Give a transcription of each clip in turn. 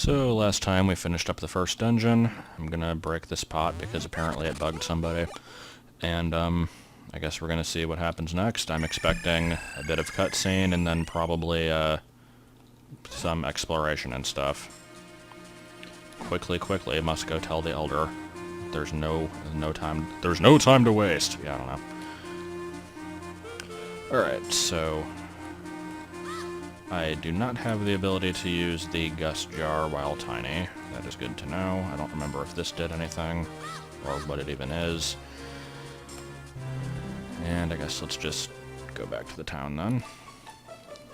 So last time we finished up the first dungeon. I'm gonna break this pot because apparently it bugged somebody. And I guess we're gonna see what happens next. I'm expecting a bit of cutscene and then probably some exploration and stuff. Quickly, must go tell the elder. There's no time to waste. Yeah, I don't know. Alright, so I do not have the ability to use the gust jar while tiny. That is good to know. I don't remember if this did anything, or what it even is. And I guess let's just go back to the town then.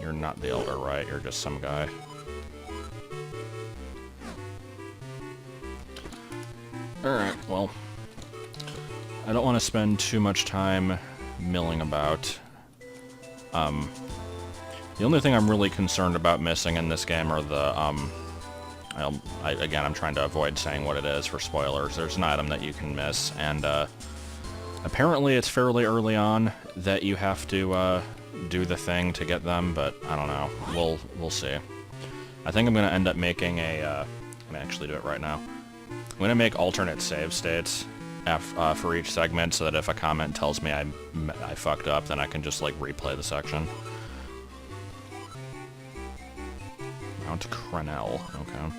You're not the elder, right? You're just some guy. Alright, well, I don't want to spend too much time milling about. The only thing I'm really concerned about missing in this game are the, again, I'm trying to avoid saying what it is for spoilers. There's an item that you can miss, and apparently it's fairly early on that you have to do the thing to get them, but I don't know. We'll see. I think I'm going to end up making a, I may actually do it right now. I'm going to make alternate save states for each segment so that if a comment tells me I fucked up, then I can just, like, replay the section. Mount Crenel, okay.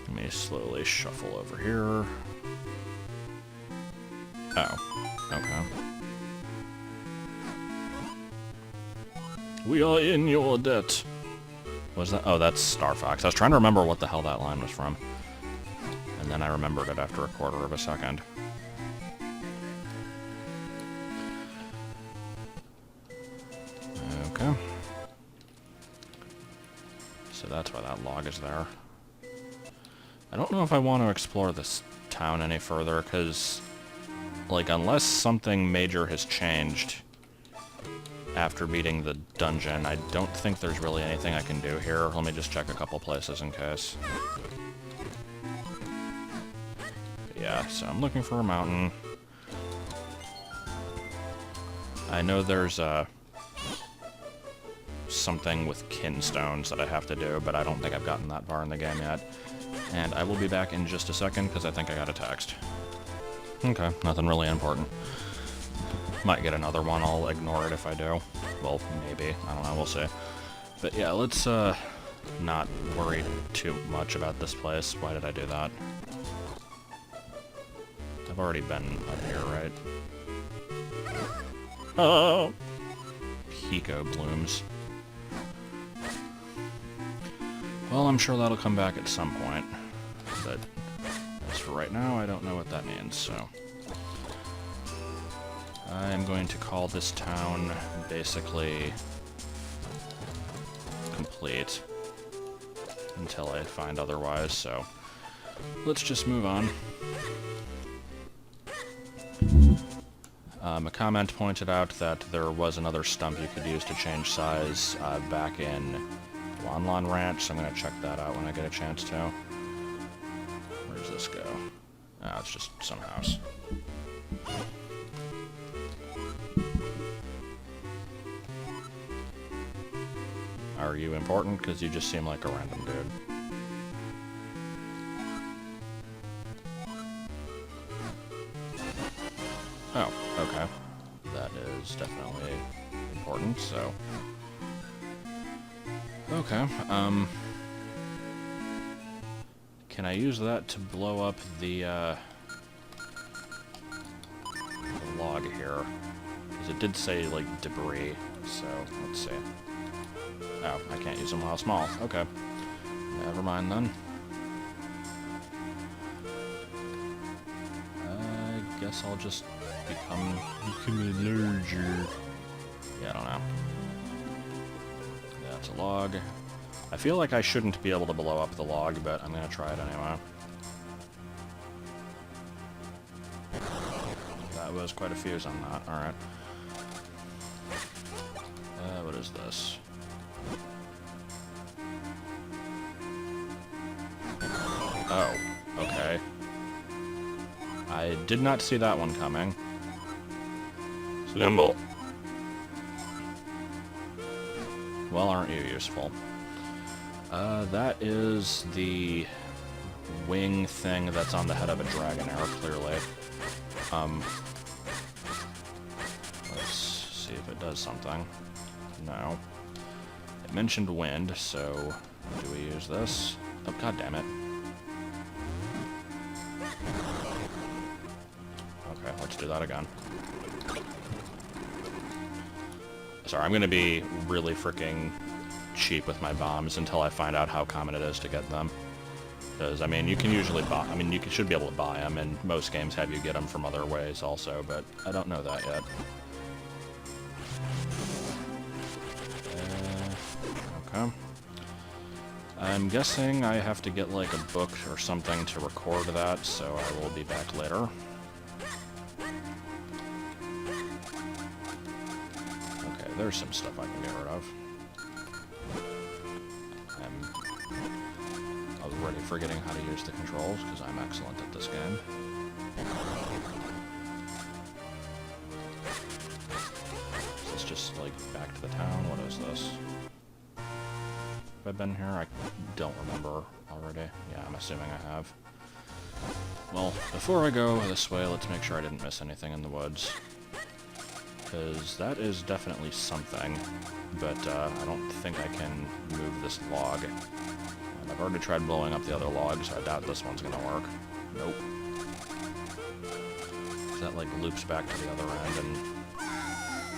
Let me slowly shuffle over here. Oh, okay. We are in your debt. What is that? Oh, that's Star Fox. I was trying to remember what the hell that line was from. And then I remembered it after a quarter of a second. Okay. So that's why that log is there. I don't know if I want to explore this town any further, because, like, unless something major has changed after beating the dungeon, I don't think there's really anything I can do here. Let me just check a couple places in case. Yeah, so I'm looking for a mountain. I know there's something with kinstones that I have to do, but I don't think I've gotten that far in the game yet. And I will be back in just a second, because I think I got a text. Okay, nothing really important. Might get another one, I'll ignore it if I do. Well, maybe, I don't know, we'll see. But yeah, let's not worry too much about this place. Why did I do that? I've already been up here, right? Oh! Pico blooms. Well, I'm sure that'll come back at some point. But as for right now, I don't know what that means, so I'm going to call this town basically complete until I find otherwise, so let's just move on. A comment pointed out that there was another stump you could use to change size back in Lon Ranch, so I'm going to check that out when I get a chance to. Where does this go? Oh, it's just some house. Are you important? Because you just seem like a random dude. Oh, okay. That is definitely important, so okay, can I use that to blow up the log here? Because it did say, like, debris, so let's see. Oh, I can't use them while small. Okay. Never mind, then. I guess I'll just become larger. Yeah, I don't know. That's a log. I feel like I shouldn't be able to blow up the log, but I'm gonna try it anyway. That was quite a fuse on that. Alright. What is this? Oh, okay. I did not see that one coming. Nimble. Well, aren't you useful? That is the wing thing that's on the head of a Dragonair, clearly. Let's see if it does something. No. It mentioned wind, so do we use this? Oh, god damn it. Okay, let's do that again. Sorry, I'm gonna be really freaking cheap with my bombs until I find out how common it is to get them. Because, I mean, you can usually buy... I mean, you should be able to buy them, and most games have you get them from other ways also, but I don't know that yet. Okay. I'm guessing I have to get, like, a book or something to record that, so I will be back later. Okay, there's some stuff I can get rid of. I'm already forgetting how to use the controls, because I'm excellent at this game. Is this just, like, back to the town? What is this? Have I been here? I don't remember already. Yeah, I'm assuming I have. Well, before I go this way, let's make sure I didn't miss anything in the woods. Because that is definitely something, but I don't think I can move this log. And I've already tried blowing up the other log, so I doubt this one's gonna work. Nope. That, like, loops back to the other end and...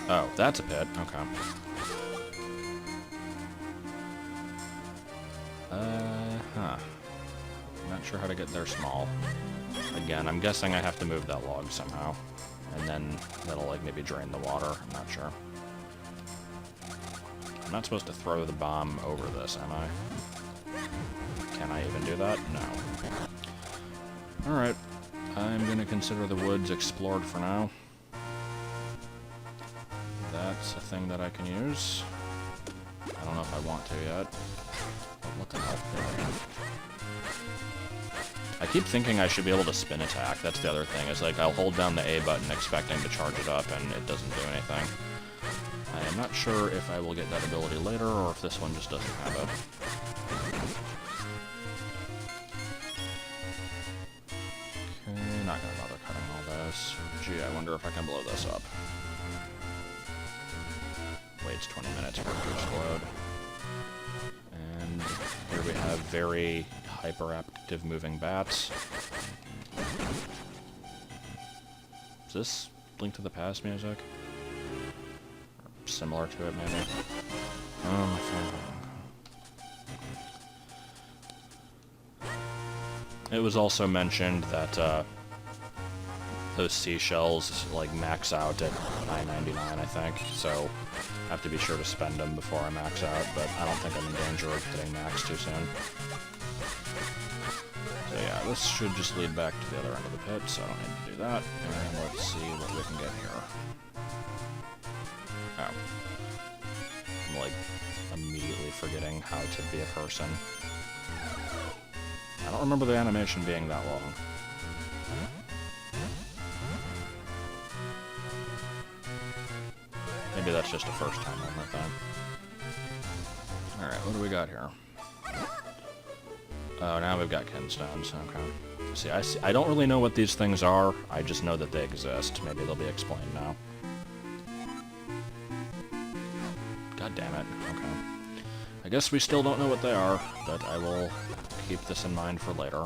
Oh, that's a pit. Okay. Huh. Not sure how to get there small. Again, I'm guessing I have to move that log somehow. And then that'll, like, maybe drain the water. I'm not sure. I'm not supposed to throw the bomb over this, am I? Can I even do that? No. Alright. I'm gonna consider the woods explored for now. That's a thing that I can use. I don't know if I want to yet. But what the hell? I keep thinking I should be able to spin attack. That's the other thing. Is like I'll hold down the A button expecting to charge it up and it doesn't do anything. I am not sure if I will get that ability later or if this one just doesn't have it. Okay, not gonna bother cutting all this. Gee, I wonder if I can blow this up. Waits 20 minutes for it to explode. And here we have very hyperactive moving bats. Is this Link to the Past music? Or similar to it, maybe? Oh, my favorite. It was also mentioned that those seashells like max out at $9.99, I think, so I have to be sure to spend them before I max out, but I don't think I'm in danger of hitting max too soon. So yeah, this should just lead back to the other end of the pit, so I don't need to do that. And let's see what we can get here. Oh. I'm like immediately forgetting how to be a person. I don't remember the animation being that long. Maybe that's just a first time moment then. Alright, what do we got here? Oh, now we've got kinstones. Okay. See, I don't really know what these things are. I just know that they exist. Maybe they'll be explained now. God damn it. Okay. I guess we still don't know what they are, but I will keep this in mind for later.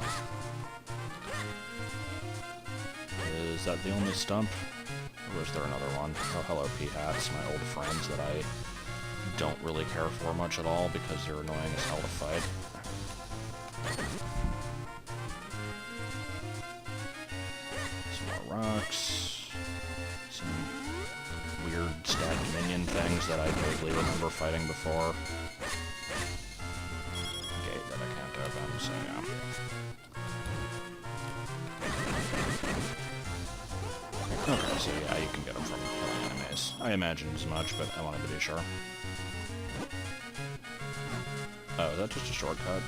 Is that the only stump? Or is there another one? Oh, hello, P-Hats, my old friends that I don't really care for much at all because they're annoying as hell to fight. Some more rocks. Some weird stacked minion things that I vaguely remember fighting before. Gate that I can't open, so yeah. Okay, so yeah, you can get them from killing enemies. I imagined as much, but I wanted to be sure. Oh, is that just a shortcut?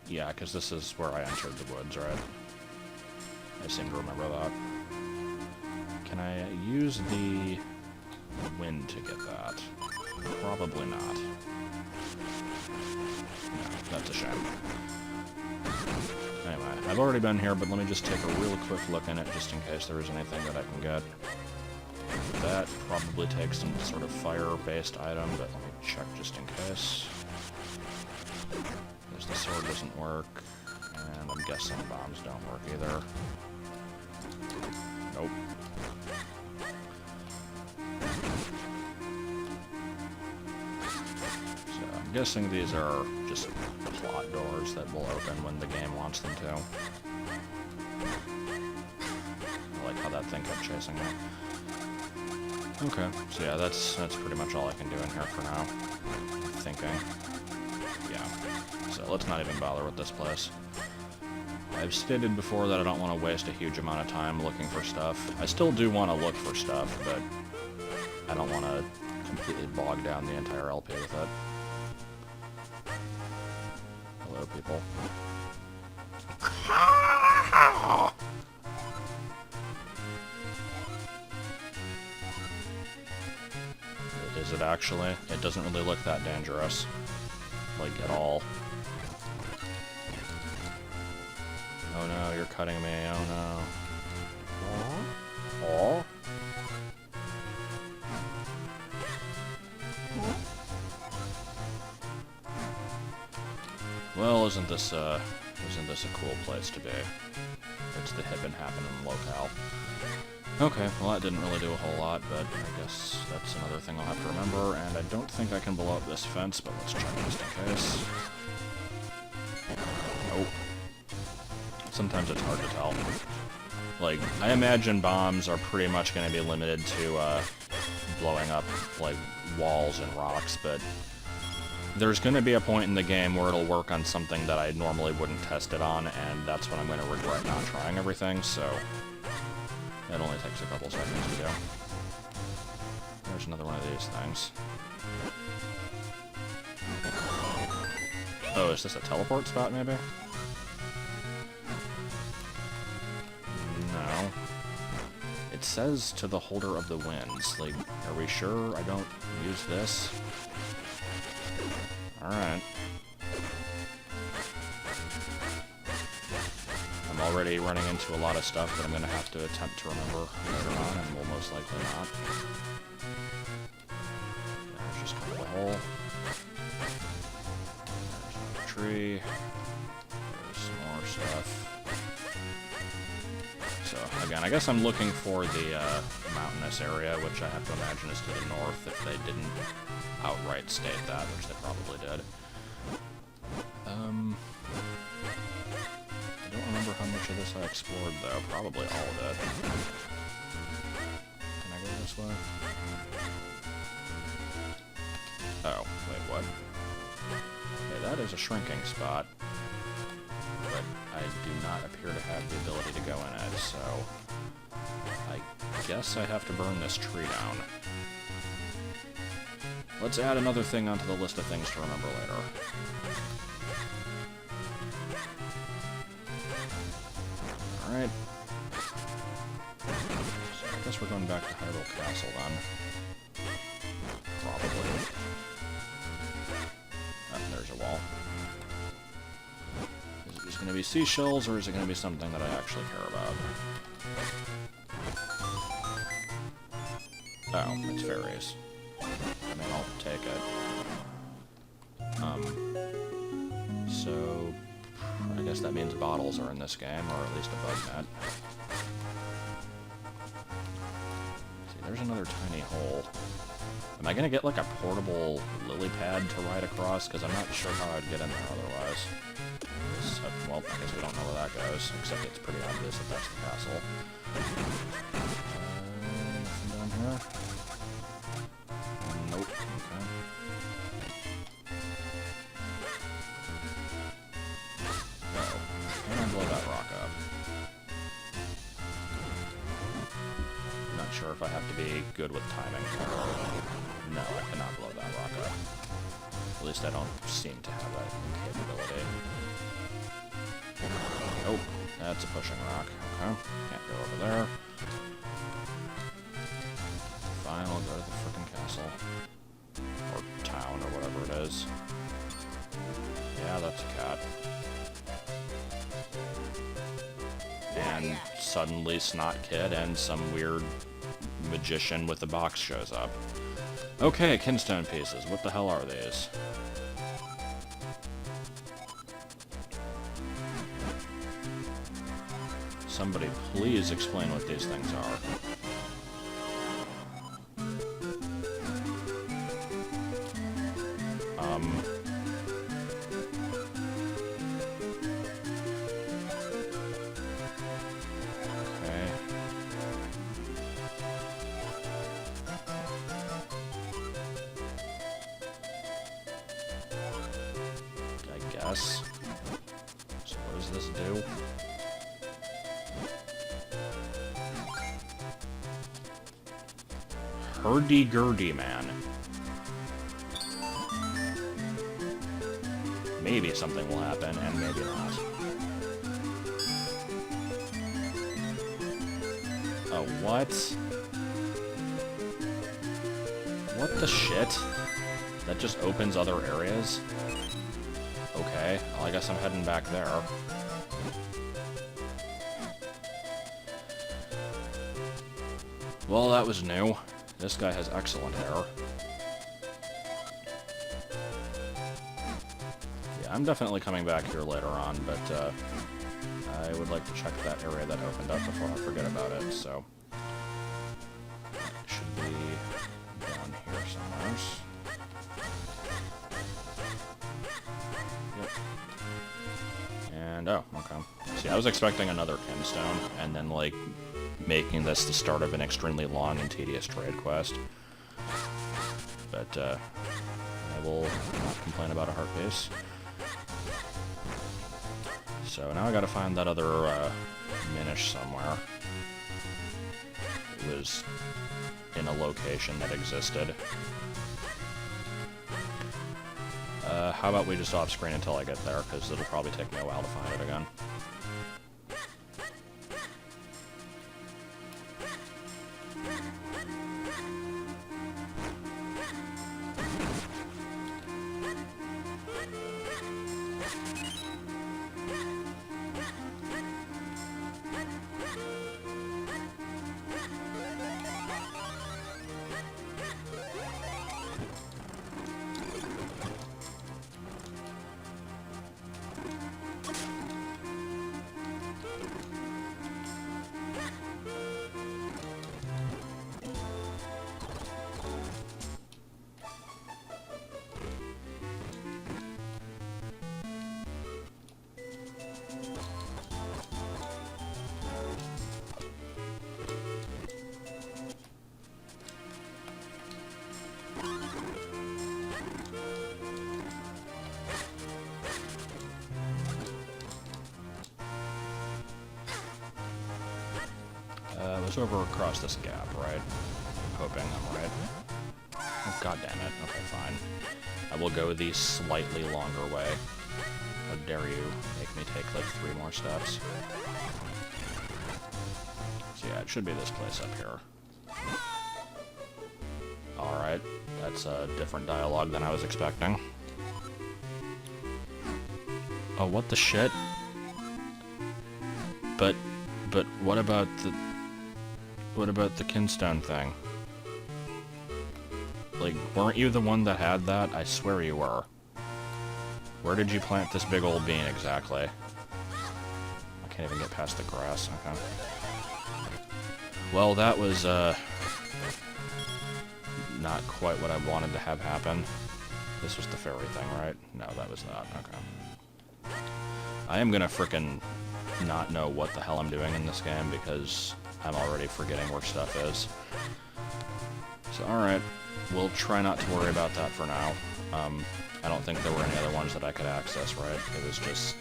Yeah, because this is where I entered the woods, right? I seem to remember that. Can I use the wind to get that? Probably not. No, that's a shame. Anyway, I've already been here, but let me just take a real quick look in it, just in case there is anything that I can get. That probably takes some sort of fire-based item, but let me check just in case. Because the sword doesn't work, and I'm guessing bombs don't work either. Nope. So I'm guessing these are just plot doors that will open when the game wants them to. I like how that thing kept chasing me. Okay, so yeah, that's pretty much all I can do in here for now. I'm thinking. Yeah. So let's not even bother with this place. I've stated before that I don't want to waste a huge amount of time looking for stuff. I still do want to look for stuff, but I don't want to completely bog down the entire LP with it. Hello, people. Is it actually? It doesn't really look that dangerous. Like, at all. Oh no, you're cutting me. Oh no. Oh? Well, isn't this a cool place to be? It's the hip and happening locale. Okay, well that didn't really do a whole lot, but I guess that's another thing I'll have to remember, and I don't think I can blow up this fence, but let's check just in case. Nope. Sometimes it's hard to tell. Like, I imagine bombs are pretty much going to be limited to blowing up, like, walls and rocks, but there's going to be a point in the game where it'll work on something that I normally wouldn't test it on, and that's when I'm going to regret not trying everything, so it only takes a couple seconds to do. There's another one of these things. Oh, is this a teleport spot, maybe? No. It says to the holder of the winds. Like, are we sure I don't use this? Alright. I'm already running into a lot of stuff that I'm going to have to attempt to remember later on, and will most likely not. There's just kind of a hole. There's a tree. There's some more stuff. So, again, I guess I'm looking for the mountainous area, which I have to imagine is to the north if they didn't outright state that, which they probably did. I don't remember how much of this I explored, though. Probably all of it. Can I go this way? Oh, wait, what? Okay, that is a shrinking spot. But I do not appear to have the ability to go in it, so I guess I have to burn this tree down. Let's add another thing onto the list of things to remember later. Alright. So I guess we're going back to Hyrule Castle then. Probably. Oh, there's a wall. Is it just going to be seashells, or is it going to be something that I actually care about? Oh, it's fairies. I mean, I'll take it. So I guess that means bottles are in this game, or at least a bug net. See, there's another tiny hole. Am I gonna get like a portable lily pad to ride across? Because I'm not sure how I'd get in there otherwise. So, well, I guess we don't know where that goes, except it's pretty obvious that that's the castle. Nothing down here? Nope. Okay. Oh, can I blow that rock up? I'm not sure if I have to be good with timing. No, I cannot blow that rock up. At least I don't seem to have that capability. Oh, that's a pushing rock. Okay, can't go over there. Fine, I'll go to the frickin' castle. Or town, or whatever it is. Yeah, that's a cat. And suddenly Snot Kid and some weird magician with a box shows up. Okay, kinstone pieces. What the hell are these? Somebody please explain what these things are. Okay. I guess. So what does this do? Hurdy-gurdy, man. Maybe something will happen, and maybe not. Oh, what? What the shit? That just opens other areas? Okay, well, I guess I'm heading back there. Well, that was new. This guy has excellent hair. Yeah, I'm definitely coming back here later on, but I would like to check that area that opened up before I forget about it, so... It should be down here somewhere. Yep. And, oh, okay. See, I was expecting another kinstone, and then, like, making this the start of an extremely long and tedious trade quest. But, I will not complain about a heart piece. So now I gotta find that other, Minish somewhere. It was in a location that existed. How about we just off-screen until I get there, because it'll probably take me a while to find it again. It was over across this gap, right? I'm hoping I'm right. Oh, god damn it. Okay, fine. I will go the slightly longer way. How dare you make me take, like, 3 more steps. So yeah, it should be this place up here. Alright, that's a different dialogue than I was expecting. Oh, what the shit? But what about the... What about the kinstone thing? Like, weren't you the one that had that? I swear you were. Where did you plant this big old bean exactly? I can't even get past the grass, okay. Well, that was, not quite what I wanted to have happen. This was the fairy thing, right? No, that was not, okay. I am gonna frickin' not know what the hell I'm doing in this game because I'm already forgetting where stuff is. So, alright. We'll try not to worry about that for now. I don't think there were any other ones that I could access, right? It was just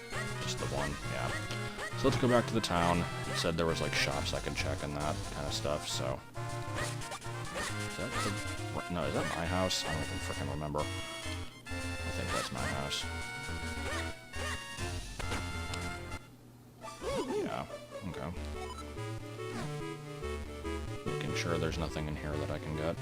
the one, yeah. So let's go back to the town. It said there was, like, shops I could check and that kind of stuff, so... Is that the... No, is that my house? I don't even frickin' remember. I think that's my house. Yeah, okay. Making sure there's nothing in here that I can get.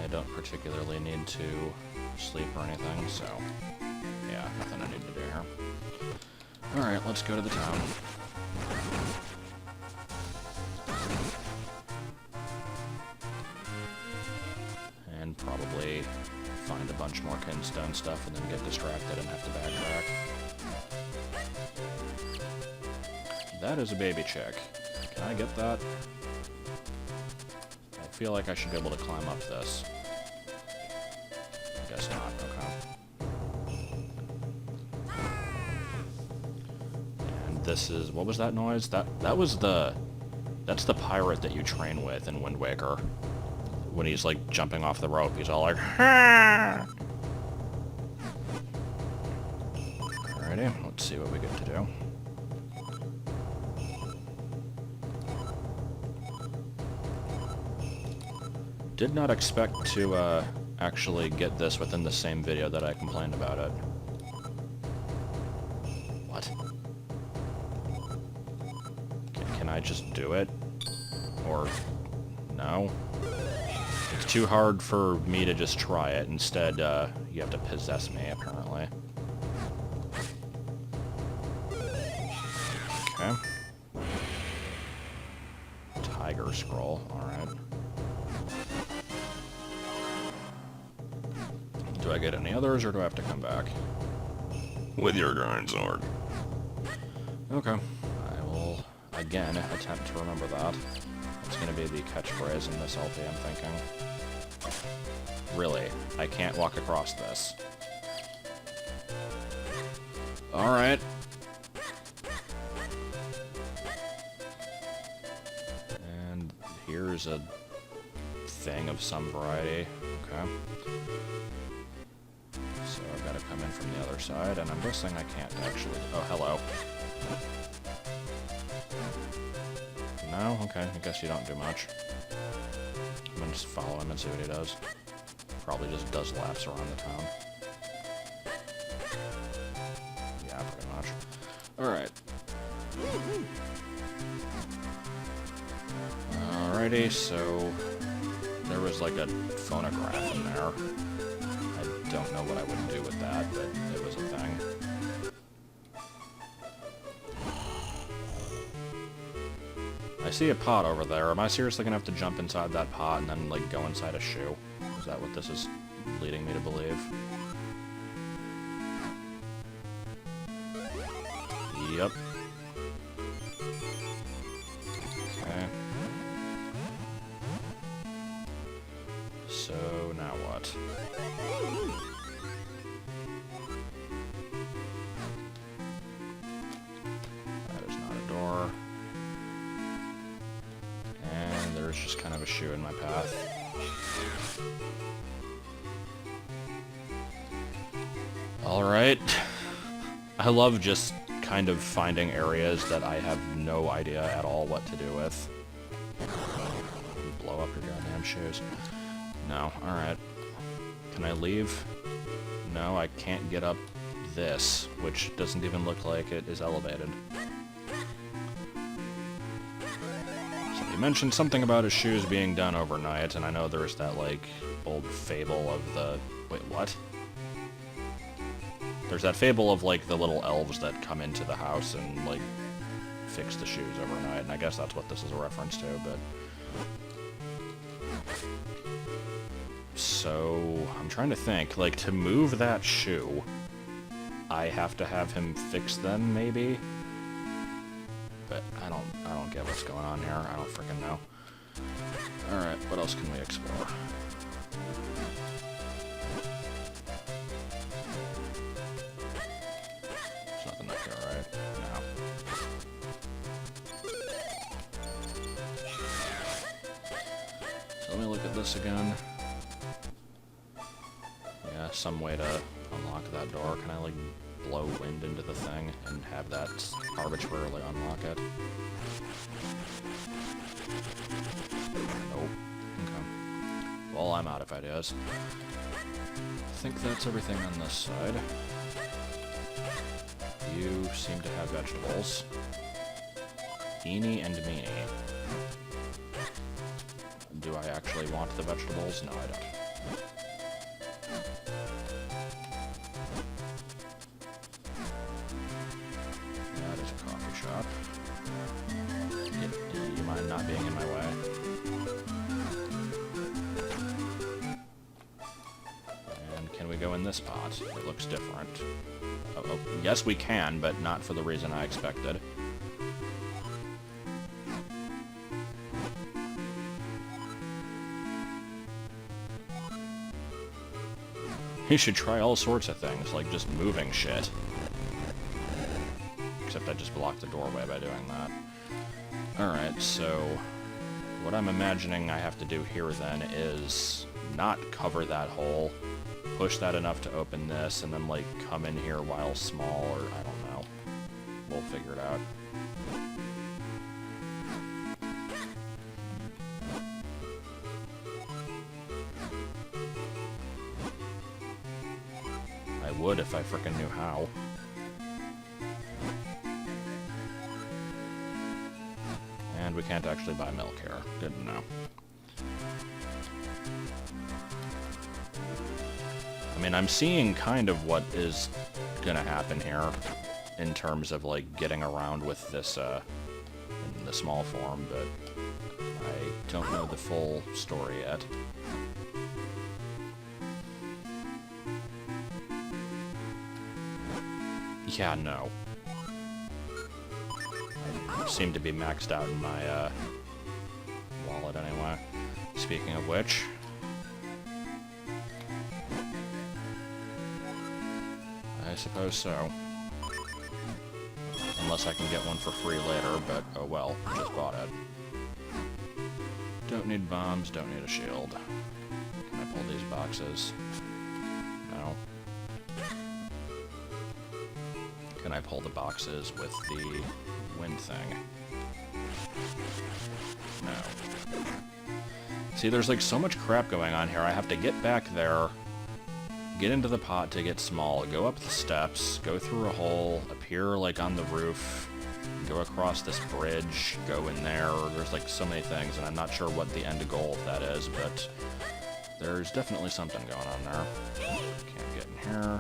I don't particularly need to sleep or anything, so yeah, nothing I need to do here. Alright, let's go to the town. And probably find a bunch more Kinstone stuff and then get distracted and have to backtrack. That is a baby chick. Can I get that? I feel like I should be able to climb up this. Guess not, okay. And this is... what was that noise? That was the... that's the pirate that you train with in Wind Waker. When he's, like, jumping off the rope, he's all like, "Ha!" Alrighty, let's see what we get to do. Did not expect to, actually get this within the same video that I complained about it. What? Can I just do it? Or... no? It's too hard for me to just try it. Instead, you have to possess me, apparently. Okay. Tiger scroll, alright. Do I get any others, or do I have to come back? With your giant sword. Okay. I will, again, attempt to remember that. It's gonna be the catchphrase in this LP, I'm thinking. Really, I can't walk across this. Alright. And here's a thing of some variety. Okay. So I've got to come in from the other side, and I'm guessing I can't actually... oh, hello. No? Okay, I guess you don't do much. I'm gonna just follow him and see what he does. Probably just does laps around the town. Yeah, pretty much. Alright. Alrighty, so... there was like a phonograph in there. I don't know what I would do with that, but it was a thing. I see a pot over there. Am I seriously gonna have to jump inside that pot and then, like, go inside a shoe? Is that what this is leading me to believe? Yep. Okay. So, now what? That is not a door. And there's just kind of a shoe in my path. Alright. I love just kind of finding areas that I have no idea at all what to do with. Blow up your goddamn shoes. No, alright. Can I leave? No, I can't get up this, which doesn't even look like it is elevated. So you mentioned something about his shoes being done overnight, and I know there's that, like, old fable of the... wait, what? There's that fable of, like, the little elves that come into the house and, like, fix the shoes overnight, and I guess that's what this is a reference to, but... So, I'm trying to think, like, to move that shoe, I have to have him fix them, maybe? But I don't get what's going on here. I don't freaking know. Alright, what else can we explore? There's nothing up here, right? No. So let me look at this again. Yeah, some way to unlock that door. Can I, like, blow wind into the thing and have that arbitrarily unlock it? Nope. Okay. Well, I'm out of ideas. I think that's everything on this side. You seem to have vegetables. Eeny and meeny. Do I actually want the vegetables? No, I don't. That is a coffee shop. You mind not being in my way? And can we go in this pot? It looks different. Oh, yes, we can, but not for the reason I expected. You should try all sorts of things, like just moving shit. Except I just blocked the doorway by doing that. Alright, so what I'm imagining I have to do here then is not cover that hole, push that enough to open this, and then like come in here while small, or I don't know. We'll figure it out. I would if I frickin' knew how. And we can't actually buy milk here. Good to know. I mean, I'm seeing kind of what is gonna happen here in terms of, like, getting around with this, in the small form, but I don't know the full story yet. Yeah, no. I seem to be maxed out in my, wallet anyway. Speaking of which... I suppose so. Unless I can get one for free later, but oh well, just bought it. Don't need bombs, don't need a shield. Can I pull these boxes? No. Can I pull the boxes with the wind thing? No. See, there's like so much crap going on here. I have to get back there, get into the pot to get small, go up the steps, go through a hole, appear like on the roof, go across this bridge, go in there. There's like so many things, and I'm not sure what the end goal of that is, but there's definitely something going on there. Can't get in here.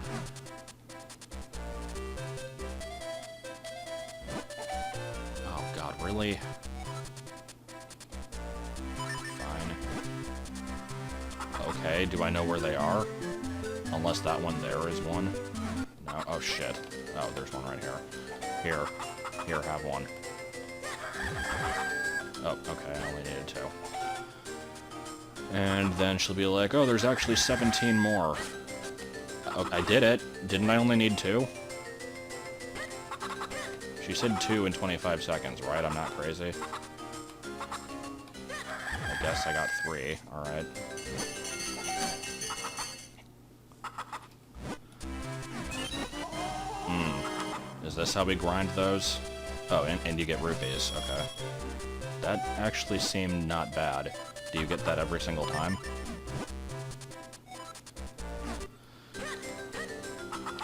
Oh god, really? Fine. Okay, do I know where they are? Unless that one there is one. No, oh shit. Oh, there's one right here. Here. Here, have one. Oh, okay, I only needed 2. And then she'll be like, oh, there's actually 17 more. Oh, I did it. Didn't I only need 2? She said 2 in 25 seconds, right? I'm not crazy. I guess I got 3. Alright. Is this how we grind those? Oh, and you get rupees. Okay. That actually seemed not bad. Do you get that every single time?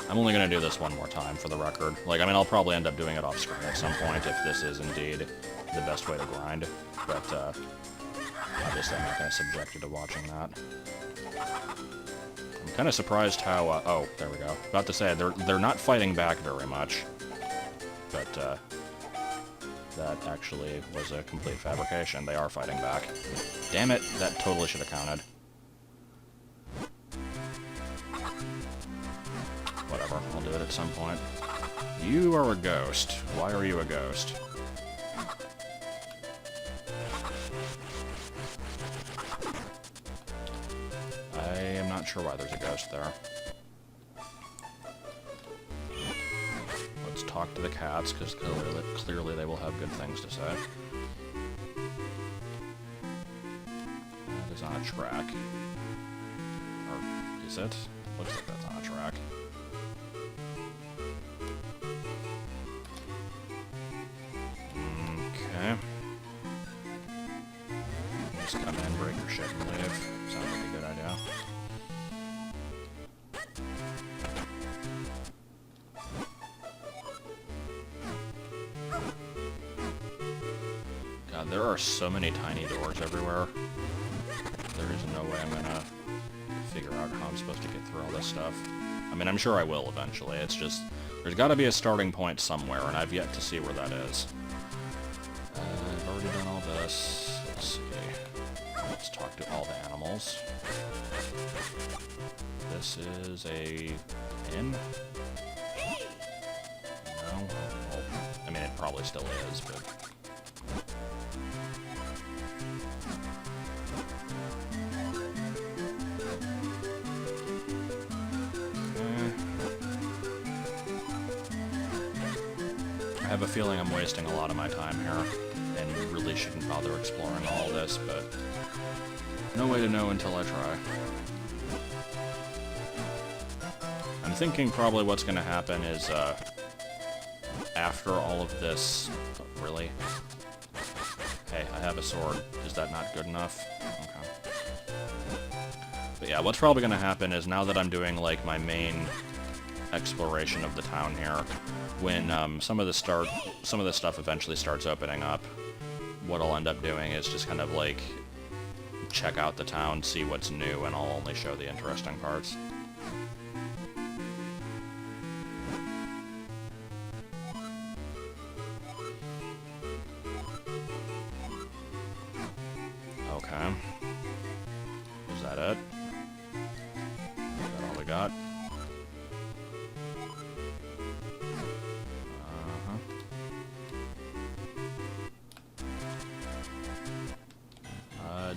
I'm only gonna do this one more time for the record. Like, I mean, I'll probably end up doing it off screen at some point if this is indeed the best way to grind. But, obviously I'm not gonna subject you to watching that. I'm kinda surprised how, oh, there we go. About to say, they're not fighting back very much. But, that actually was a complete fabrication. They are fighting back. Damn it, that totally should have counted. Whatever, I'll do it at some point. You are a ghost. Why are you a ghost? I am not sure why there's a ghost there. Let's talk to the cats, because clearly they will have good things to say. That is on a track. Or is it? Looks like that's on a track. Okay. Just come in, break your shit, and leave. Sounds like a good idea. God, there are so many tiny doors everywhere. There is no way I'm gonna figure out how I'm supposed to get through all this stuff. I mean, I'm sure I will eventually. It's just, there's gotta be a starting point somewhere, and I've yet to see where that is. I've already done all this. Let's see. Let's talk to all the animals. This is a inn? No? Well, I mean, it probably still is, but... I have a feeling I'm wasting a lot of my time here, and really shouldn't bother exploring all this, but no way to know until I try. I'm thinking probably what's going to happen is, after all of this... Really? Hey, I have a sword. Is that not good enough? Okay. But yeah, what's probably going to happen is now that I'm doing, like, my main exploration of the town here, when some of the stuff eventually starts opening up, what I'll end up doing is just kind of like check out the town, see what's new, and I'll only show the interesting parts. Okay. Is that it? Is that all we got?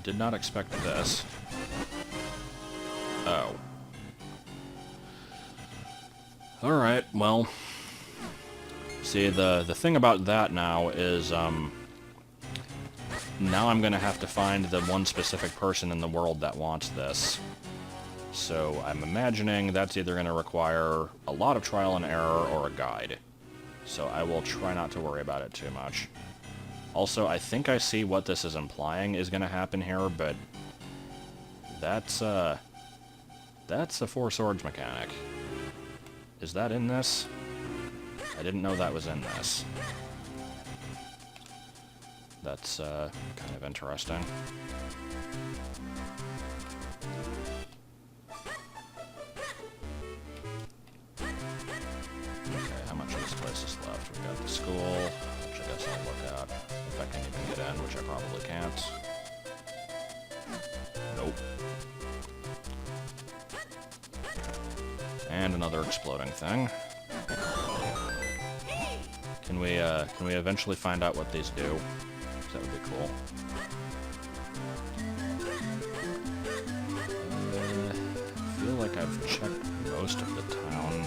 Did not expect this. Oh. Alright, well... See, the thing about that now is, now I'm gonna have to find the one specific person in the world that wants this. So, I'm imagining that's either gonna require a lot of trial and error or a guide. So I will try not to worry about it too much. Also, I think I see what this is implying is going to happen here, but that's a Four Swords mechanic. Is that in this? I didn't know that was in this. That's kind of interesting. Okay, how much of this place is left? We've got the school, which I guess I'll look at. If I can even get in, which I probably can't. Nope. And another exploding thing. Can we eventually find out what these do? That would be cool. I feel like I've checked most of the town.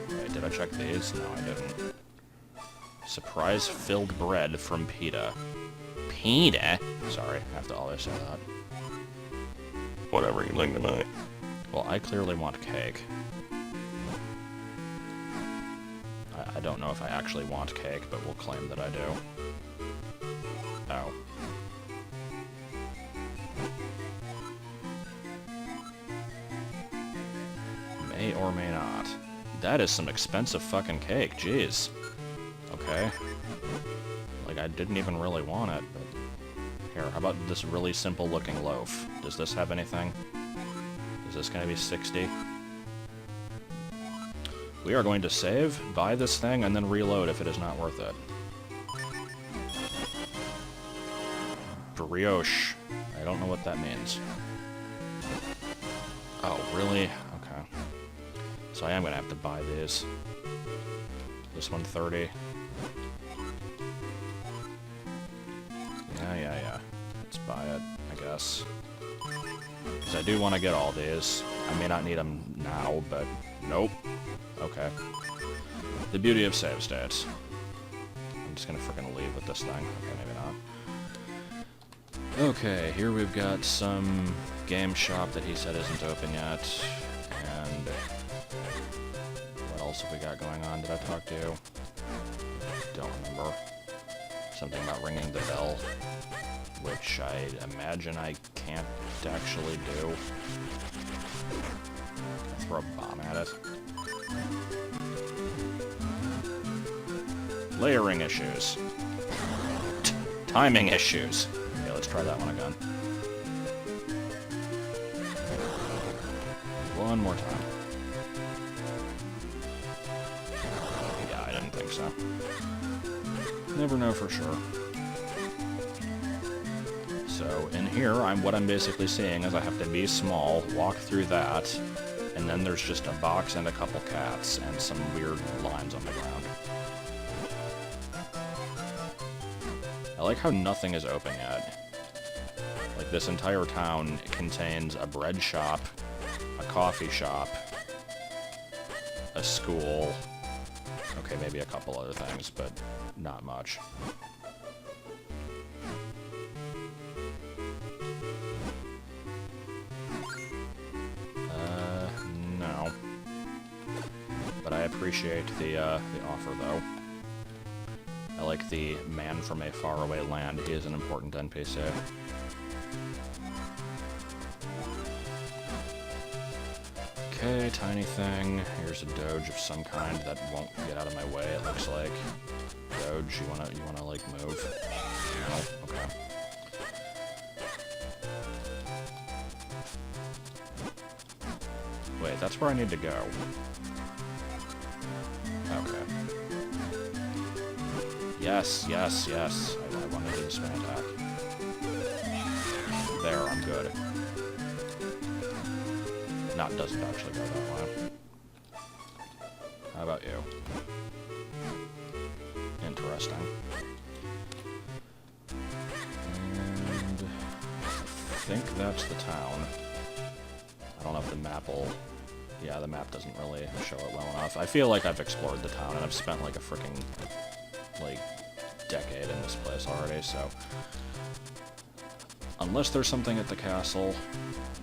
Wait, did I check these? No, I didn't. Surprise-filled bread from PETA. PETA? Sorry, I have to always say that. Whatever you think tonight. Well, I clearly want cake. I don't know if I actually want cake, but we'll claim that I do. Oh. May or may not. That is some expensive fucking cake, jeez. Okay. Like, I didn't even really want it, but... Here, how about this really simple looking loaf? Does this have anything? Is this gonna be 60? We are going to save, buy this thing, and then reload if it is not worth it. Brioche. I don't know what that means. Oh, really? Okay. So I am gonna have to buy these. This one 30. Yeah. Let's buy it, I guess. Because I do want to get all these. I may not need them now, but... Nope. Okay. The beauty of save states. I'm just gonna frickin' leave with this thing. Okay, maybe not. Okay, here we've got some game shop that he said isn't open yet. And... What else have we got going on? Did I talk to you? Don't remember. Something about ringing the bell, which I imagine I can't actually do. Throw a bomb at it. Layering issues. Timing issues. Okay, let's try that one again. One more time. Yeah, I didn't think so. Never know for sure. So, in here, what I'm basically seeing is I have to be small, walk through that, and then there's just a box and a couple cats, and some weird lines on the ground. I like how nothing is open yet. Like, this entire town contains a bread shop, a coffee shop, a school, okay, maybe a couple other things, but not much. No. But I appreciate the offer, though. I like the man from a faraway land. He is an important NPC. Okay, tiny thing. Here's a doge of some kind that won't get out of my way, it looks like. Doge, you wanna like move? No? Okay. Wait, that's where I need to go. Okay. Yes, yes, yes. I wanted to do the spin attack. There, I'm good. Doesn't actually go that way. How about you? Interesting. And I think that's the town. I don't know if the map will... Yeah, the map doesn't really show it well enough. I feel like I've explored the town, and I've spent like a freaking, like, decade in this place already, so... Unless there's something at the castle,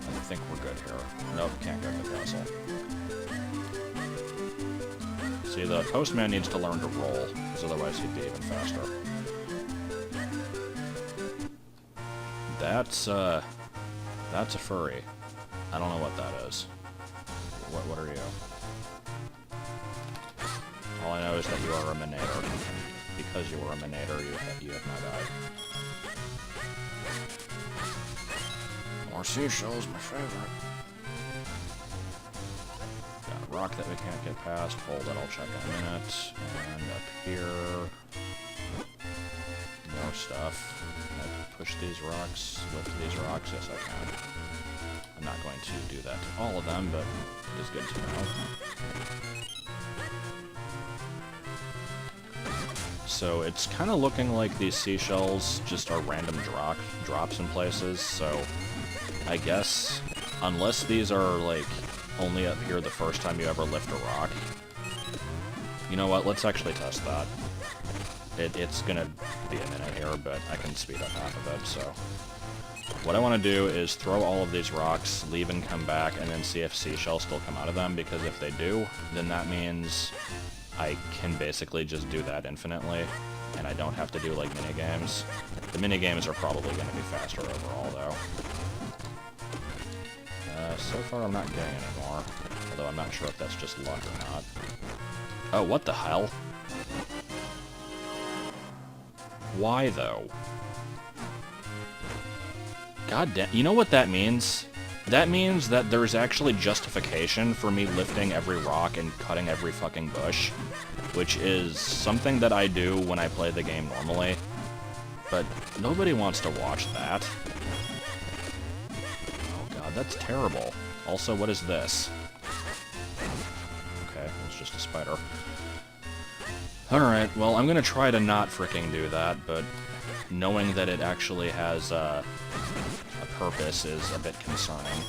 I think we're good here. Nope, can't go to the castle. See, the postman needs to learn to roll, because otherwise he'd be even faster. That's a furry. I don't know what that is. What are you? All I know is that you are a Minator. Because you are a Minator, you have now died. More seashells, my favorite. Got a rock that we can't get past. Hold it, I'll check in a minute. And up here... More stuff. Can I push these rocks? Lift these rocks? Yes, I can. I'm not going to do that to all of them, but it is good to know. So it's kind of looking like these seashells just are random drops in places, so I guess, unless these are, like, only up here the first time you ever lift a rock. You know what, let's actually test that. It's gonna be a minute here, but I can speed up half of it, so... What I want to do is throw all of these rocks, leave and come back, and then see if seashells still come out of them, because if they do, then that means I can basically just do that infinitely, and I don't have to do, like, minigames. The minigames are probably going to be faster overall, though. So far I'm not getting any more, although I'm not sure if that's just luck or not. Oh, what the hell? Why, though? God damn, you know what that means? That means that there's actually justification for me lifting every rock and cutting every fucking bush, which is something that I do when I play the game normally, but nobody wants to watch that. Oh god, that's terrible. Also, what is this? Okay, it's just a spider. Alright, well, I'm gonna try to not fricking do that, but knowing that it actually has, a purpose is a bit concerning.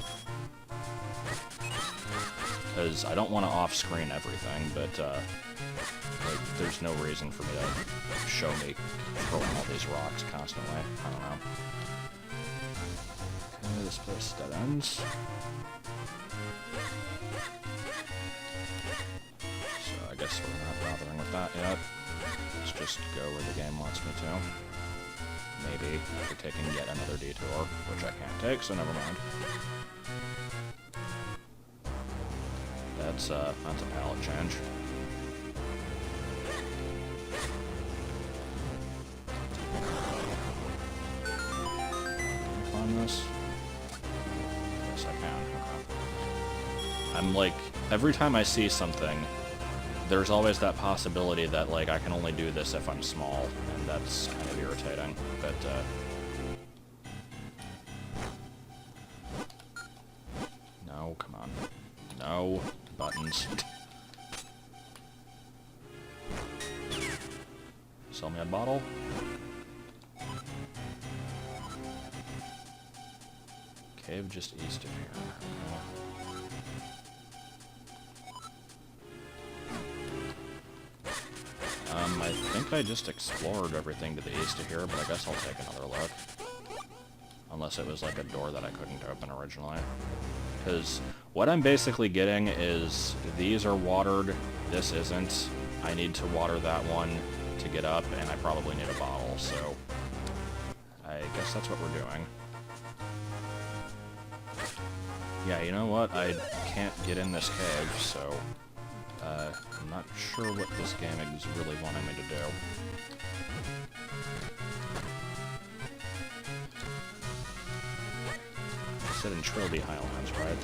Because I don't want to off-screen everything, but, like, there's no reason for me to show me throwing all these rocks constantly. I don't know. Okay, this place dead ends. So I guess we're not bothering with that yet. Let's just go where the game wants me to. Maybe after taking yet another detour, which I can't take, so never mind. That's a palette change. Can I climb this? Yes, I can. Okay. I'm like, every time I see something, there's always that possibility that, like, I can only do this if I'm small, and that's kind of irritating, but, no, come on. No. Buttons. Sell me a bottle. Cave just east of here. I think I just explored everything to the east of here, but I guess I'll take another look. Unless it was like a door that I couldn't open originally. Because what I'm basically getting is these are watered, this isn't. I need to water that one to get up, and I probably need a bottle, so I guess that's what we're doing. Yeah, you know what? I can't get in this cave, so I'm not sure what this game is really wanting me to do. I said in Trilby Highlands, right?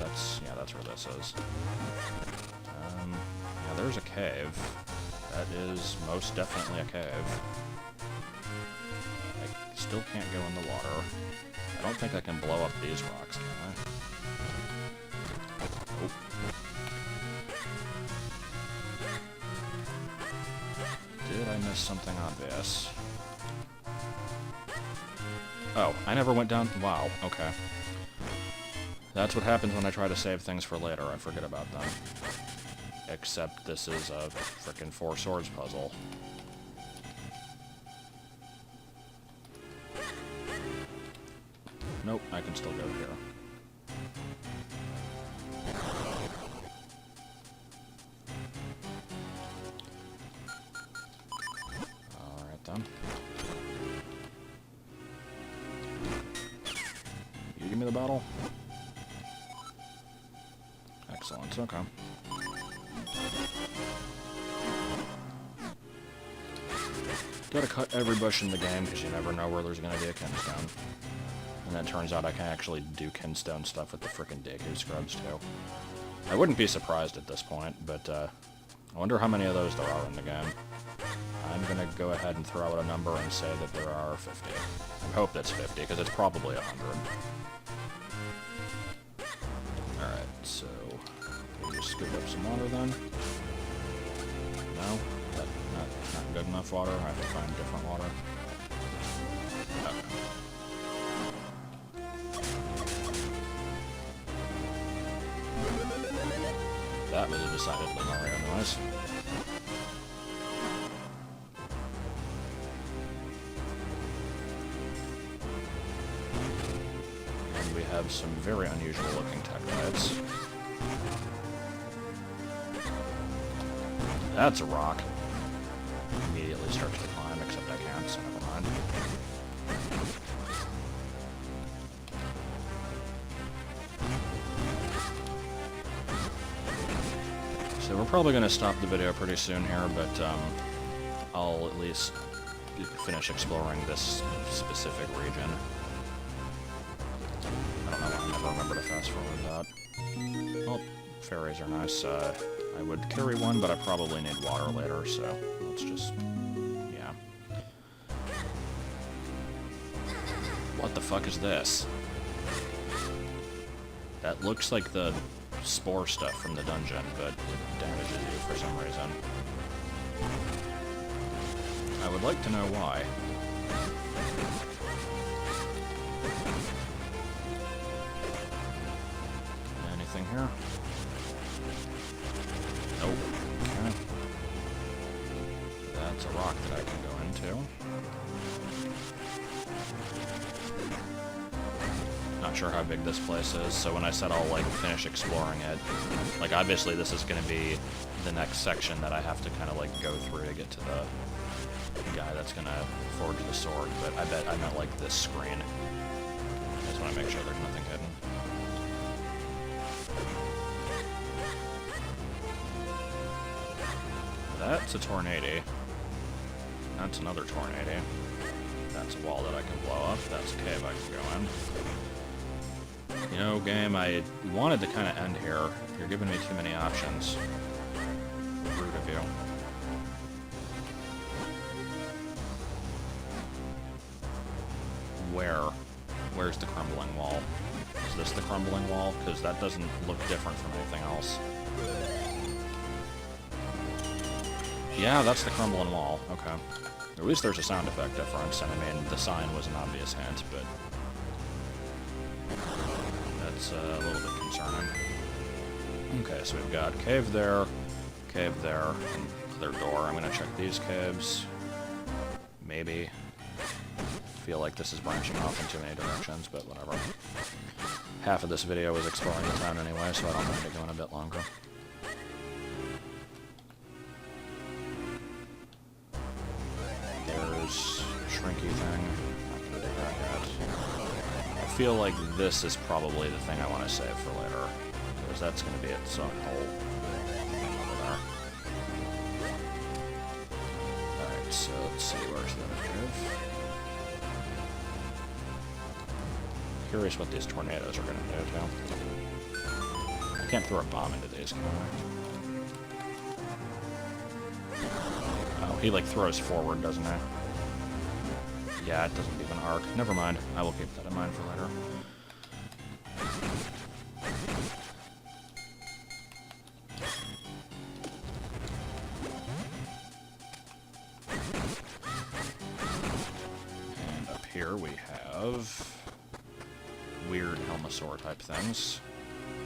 Yeah, that's where this is. Yeah, there's a cave. That is most definitely a cave. I still can't go in the water. I don't think I can blow up these rocks, can I? Oh. Did I miss something obvious? Oh, I never went down... Wow, okay. That's what happens when I try to save things for later. I forget about them. Except this is a frickin' Four Swords puzzle. Nope, I can still go here. Alright then. You give me the bottle? Excellent, okay. Gotta cut every bush in the game, because you never know where there's gonna be a kinstone. And then it turns out I can actually do kinstone stuff with the frickin' Deku scrubs, too. I wouldn't be surprised at this point, but, I wonder how many of those there are in the game. I'm gonna go ahead and throw out a number and say that there are 50. I hope that's 50, because it's probably 100. Alright, so... we'll just scoop up some water then. No? Not good enough water? I have to find different water. Okay. That was a decidedly Mario noise. And we have some very unusual looking Tektites. That's a rock. Immediately starts to climb, except I can't, so never mind. So we're probably going to stop the video pretty soon here, but I'll at least finish exploring this specific region. I don't know why I never remember to fast forward that. Well, fairies are nice. I would carry one, but I probably need water later, so let's just... yeah. What the fuck is this? That looks like the spore stuff from the dungeon, but it damages you for some reason. I would like to know why. Anything here? Nope. Okay. That's a rock that I can go into. Not sure how big this place is, so when I said I'll, like, finish exploring it, like, obviously this is going to be the next section that I have to kind of, like, go through to get to guy that's gonna forge the sword, but I bet I meant like this screen. I just want to make sure there's nothing hidden. That's a tornado. That's another tornado. That's a wall that I can blow up. That's a cave I can go in. You know, game, I wanted to kind of end here. You're giving me too many options. Rude of you. Where's the crumbling wall? Is this the crumbling wall? Because that doesn't look different from anything else. Yeah, that's the crumbling wall. Okay. At least there's a sound effect difference, and I mean, the sign was an obvious hint, but that's a little bit concerning. Okay, so we've got cave there, and other door. I'm gonna check these caves. Maybe. Feel like this is branching off in too many directions, but whatever. Half of this video is exploring the town anyway, so I don't mind it going a bit longer. There's shrinky thing. Not gonna do that yet. I feel like this is probably the thing I want to save for later, because that's going to be its own whole thing over there. Alright, so let's see, where's the other cave? Curious what these tornadoes are going to do, too. I can't throw a bomb into these, can I? Oh, he, like, throws forward, doesn't he? Yeah, it doesn't leave an arc. Never mind. I will keep that in mind for later. And up here we have weird Helmosaur type things.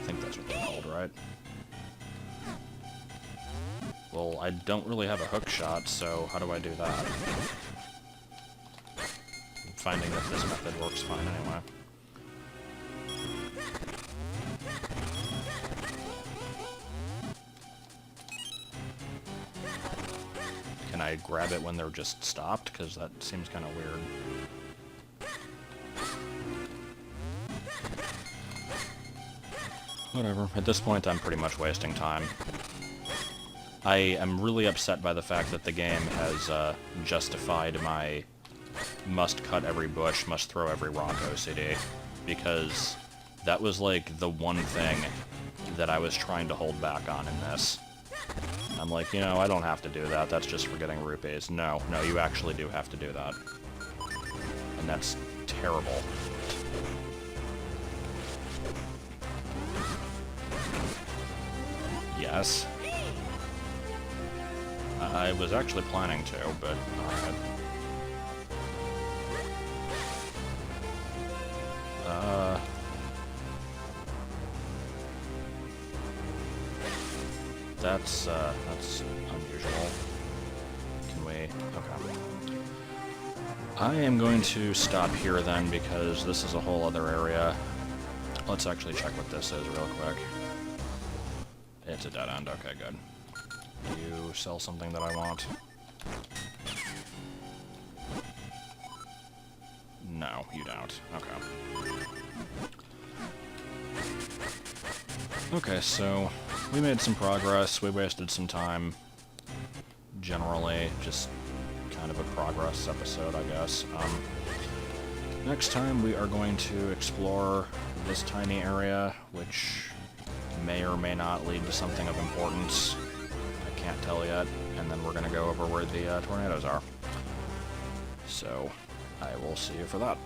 I think that's what they're called, right? Well, I don't really have a hook shot, so how do I do that? I'm finding that this method works fine anyway. Can I grab it when they're just stopped? Because that seems kind of weird. Whatever. At this point, I'm pretty much wasting time. I am really upset by the fact that the game has justified my must cut every bush, must throw every rock OCD, because that was like the one thing that I was trying to hold back on in this. I'm like, you know, I don't have to do that, that's just for getting rupees. No, you actually do have to do that. And that's terrible. Yes. I was actually planning to, but alright. That's unusual. Can we? Okay. I am going to stop here then, because this is a whole other area. Let's actually check what this is real quick. It's a dead end. Okay, good. Do you sell something that I want? No, you don't. Okay. Okay, so we made some progress. We wasted some time. Generally, just kind of a progress episode, I guess. Next time we are going to explore this tiny area, which may or may not lead to something of importance. I can't tell yet. And then we're going to go over where the tornadoes are. So, I will see you for that.